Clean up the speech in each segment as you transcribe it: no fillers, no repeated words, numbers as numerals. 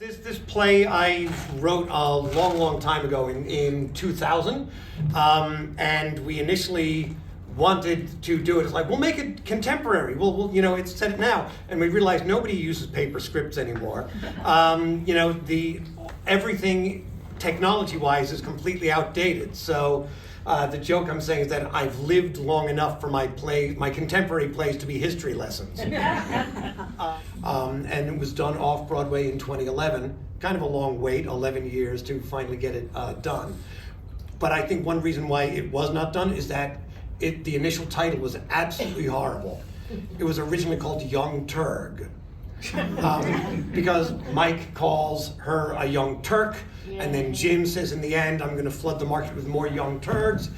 This play I wrote a long time ago in 2000, and we initially wanted to do it as like, we'll make it contemporary. We'll it's set it now, and we realized nobody uses paper scripts anymore. Everything technology-wise is completely outdated. So the joke I'm saying is that I've lived long enough for my contemporary plays to be history lessons. And it was done off-Broadway in 2011. Kind of a long wait, 11 years to finally get it done. But I think one reason why it was not done is that the initial title was absolutely horrible. It was originally called Young Turg. Because Mike calls her a young Turk, and then Jim says in the end, I'm going to flood the market with more young Turgs.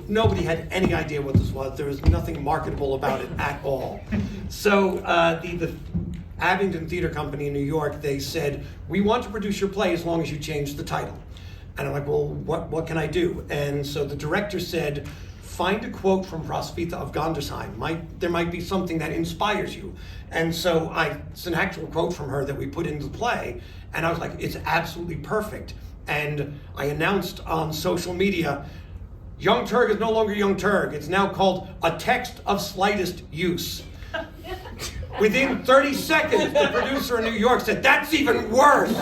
Nobody had any idea what this was. There was nothing marketable about it at all. So the Abingdon Theater Company in New York, they said, we want to produce your play as long as you change the title. And I'm like, well, what can I do? And so the director said, find a quote from Prosvita of Gandersheim. There might be something that inspires you. And so it's an actual quote from her that we put into the play, and I was like, it's absolutely perfect. And I announced on social media, Young Turg is no longer Young Turg. It's now called A Text of Slightest Use. Within 30 seconds, the producer in New York said, that's even worse.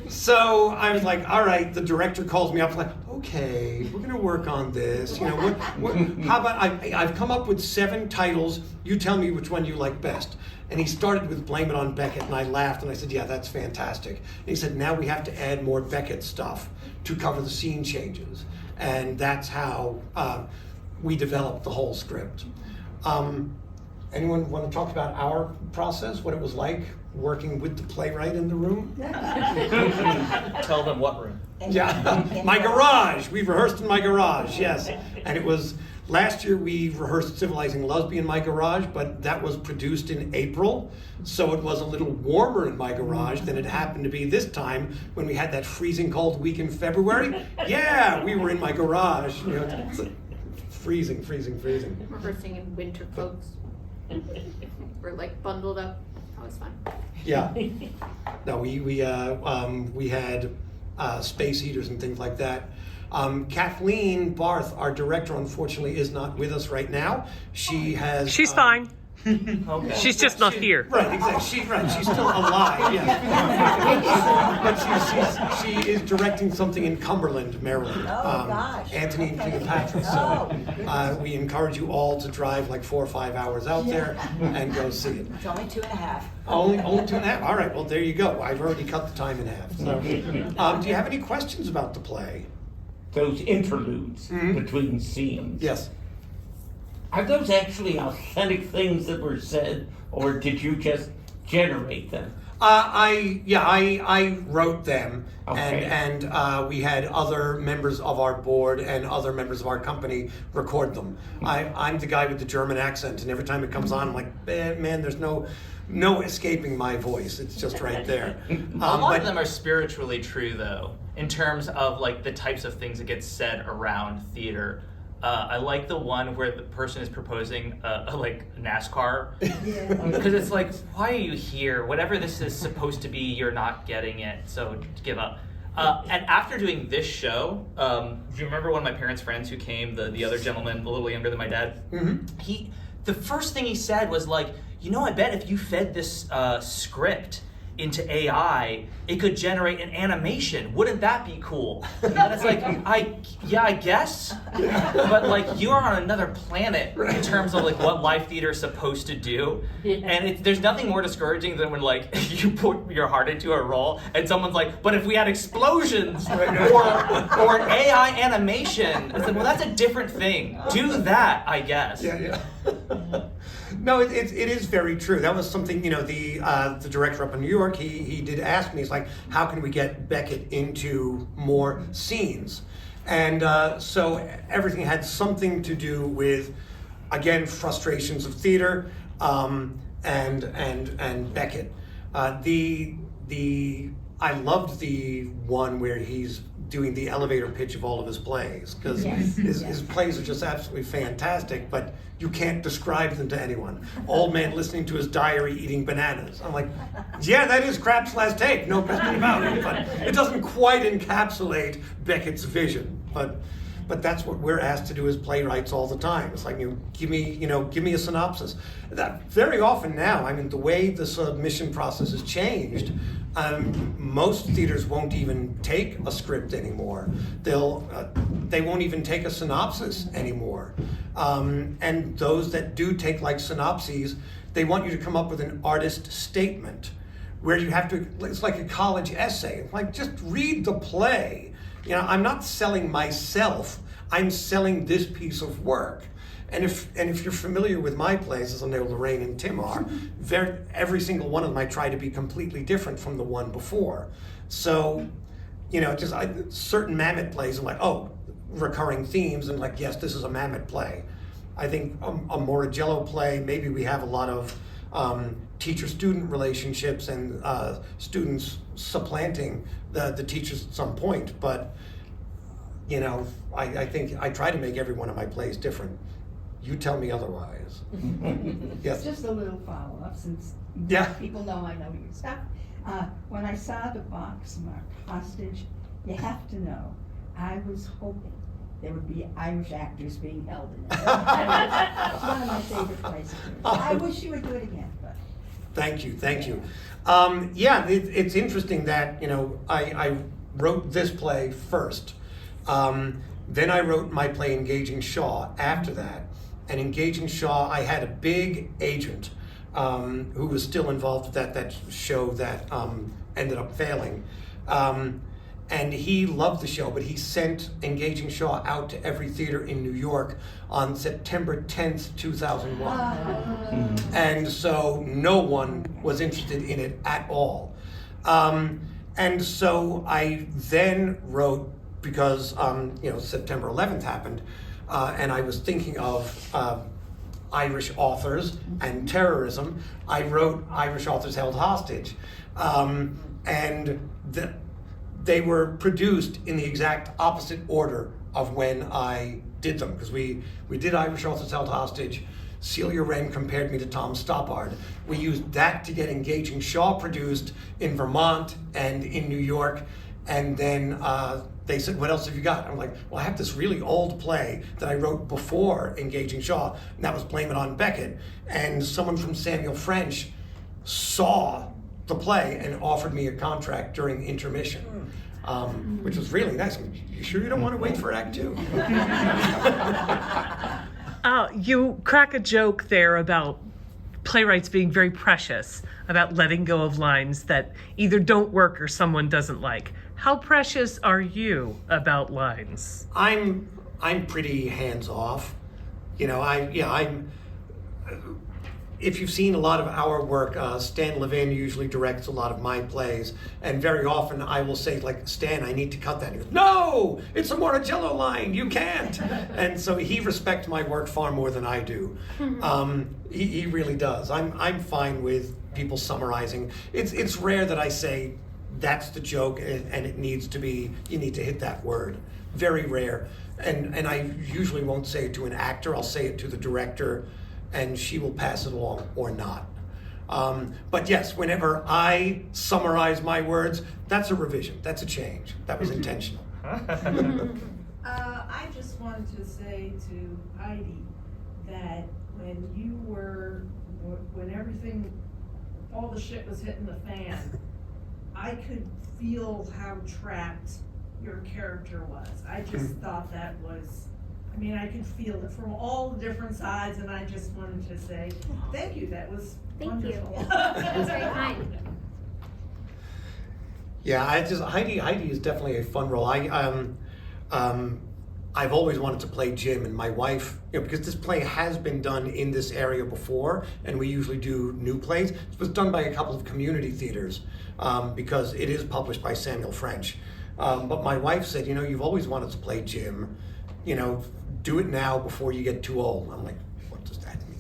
So I was like, all right, the director calls me up, like, okay, we're gonna work on this. How about I've come up with 7 titles, you tell me which one you like best. And he started with Blame It On Beckett, and I laughed, and I said, yeah, that's fantastic. And he said, now we have to add more Beckett stuff to cover the scene changes. And that's how we developed the whole script. Anyone want to talk about our process, what it was like working with the playwright in the room? Tell them what room. Yeah, my garage. We rehearsed in my garage, yes. And it was, last year we rehearsed Civilizing Lesbian in my garage, but that was produced in April. So it was a little warmer in my garage than it happened to be this time when we had that freezing cold week in February. Yeah, we were in my garage. It's like freezing. Rehearsing in winter coats. We're like bundled up. That was fun. Yeah. No, we had space heaters and things like that. Kathleen Barth, our director, unfortunately is not with us right now. She's fine. Okay. She's just not here. Right, exactly. She's still alive, yeah. But she is directing something in Cumberland, Maryland. Gosh. Anthony and Cleopatra. So we encourage you all to drive like 4 or 5 hours out there and go see it. It's only 2.5. Only 2.5? All right, well, there you go. I've already cut the time in half. So, do you have any questions about the play? Those interludes between scenes. Yes. Are those actually authentic things that were said, or did you just generate them? I wrote them, Okay. and we had other members of our board and other members of our company record them. I'm the guy with the German accent, and every time it comes on, I'm like, man, there's no escaping my voice. It's just right there. A lot of them are spiritually true, though, in terms of like the types of things that get said around theater. I like the one where the person is proposing like NASCAR, because it's like, why are you here? Whatever this is supposed to be, you're not getting it, so give up. And after doing this show, do you remember one of my parents' friends who came, the other gentleman, a little younger than my dad? Mm-hmm. The first thing he said was like, I bet if you fed this script into AI, it could generate an animation. Wouldn't that be cool? And it's like, I guess. But like, you are on another planet in terms of like what live theater is supposed to do. And there's nothing more discouraging than when like you put your heart into a role and someone's like, but if we had explosions or an AI animation, it's like, well, that's a different thing. Do that, I guess. Yeah. No, it is very true. That was something, the director up in New York, he did ask me, he's like, how can we get Beckett into more scenes? And so everything had something to do with, again, frustrations of theater and Beckett. The I loved the one where he's doing the elevator pitch of all of his plays, because Yes, his plays are just absolutely fantastic, but you can't describe them to anyone. Old man listening to his diary eating bananas. I'm like, yeah, that is Krapp's last take, no question about it, but it doesn't quite encapsulate Beckett's vision. But that's what we're asked to do as playwrights all the time. It's like, give me a synopsis. That very often now, I mean, the way the submission process has changed, most theaters won't even take a script anymore. They won't even take a synopsis anymore. And those that do take like synopses, they want you to come up with an artist statement where you have to, it's like a college essay. Like, just read the play. I'm not selling myself, I'm selling this piece of work. And if you're familiar with my plays, as I know Lorraine and Tim are, every single one of them I try to be completely different from the one before. So, certain Mamet plays are like, oh, recurring themes, and like, yes, this is a Mamet play. I think a Morogiello play, maybe we have a lot of teacher-student relationships and students supplanting the teachers at some point, but I think I try to make every one of my plays different. You tell me otherwise. Yes. Just a little follow-up, since people know I know your stuff. When I saw the box marked hostage, you have to know, I was hoping there would be Irish actors being held in it. It's one of my favorite places. I wish you would do it again. But. Thank you. It's interesting that, I wrote this play first. Then I wrote my play Engaging Shaw after that. And Engaging Shaw, I had a big agent who was still involved with that show that ended up failing. And he loved the show, but he sent Engaging Shaw out to every theater in New York on September 10th, 2001. And so no one was interested in it at all. And so I then wrote, because September 11th happened, and I was thinking of Irish authors and terrorism, I wrote Irish Authors Held Hostage. They were produced in the exact opposite order of when I did them, because we did Irish Authors Held Hostage. Celia Wren compared me to Tom Stoppard. We used that to get Engaging Shaw produced in Vermont and in New York, and then they said, what else have you got? I'm like, well, I have this really old play that I wrote before Engaging Shaw, and that was Blame It On Beckett. And someone from Samuel French saw the play and offered me a contract during intermission, which was really nice. You sure you don't want to wait for Act 2? You crack a joke there about playwrights being very precious about letting go of lines that either don't work or someone doesn't like. How precious are you about lines? I'm pretty hands off. If you've seen a lot of our work, Stan Levin usually directs a lot of my plays, and very often I will say, like, Stan, I need to cut that. And he goes, no, it's a Morogiello line, you can't. And so he respects my work far more than I do. He really does. I'm fine with people summarizing. It's rare that I say, that's the joke, and it needs to be, you need to hit that word. Very rare. And I usually won't say it to an actor, I'll say it to the director, and she will pass it along or not. But yes, whenever I summarize my words, that's a revision, that's a change. That was intentional. I just wanted to say to Heidi that when everything, all the shit was hitting the fan, I could feel how trapped your character was. I just thought that was, I could feel it from all the different sides, and I just wanted to say thank you. That was wonderful. You. That's very kind. Yeah, Heidi is definitely a fun role. I've always wanted to play Jim, and my wife, because this play has been done in this area before, and we usually do new plays. It was done by a couple of community theaters because it is published by Samuel French. But my wife said, you've always wanted to play Jim. Do it now before you get too old. I'm like, what does that mean?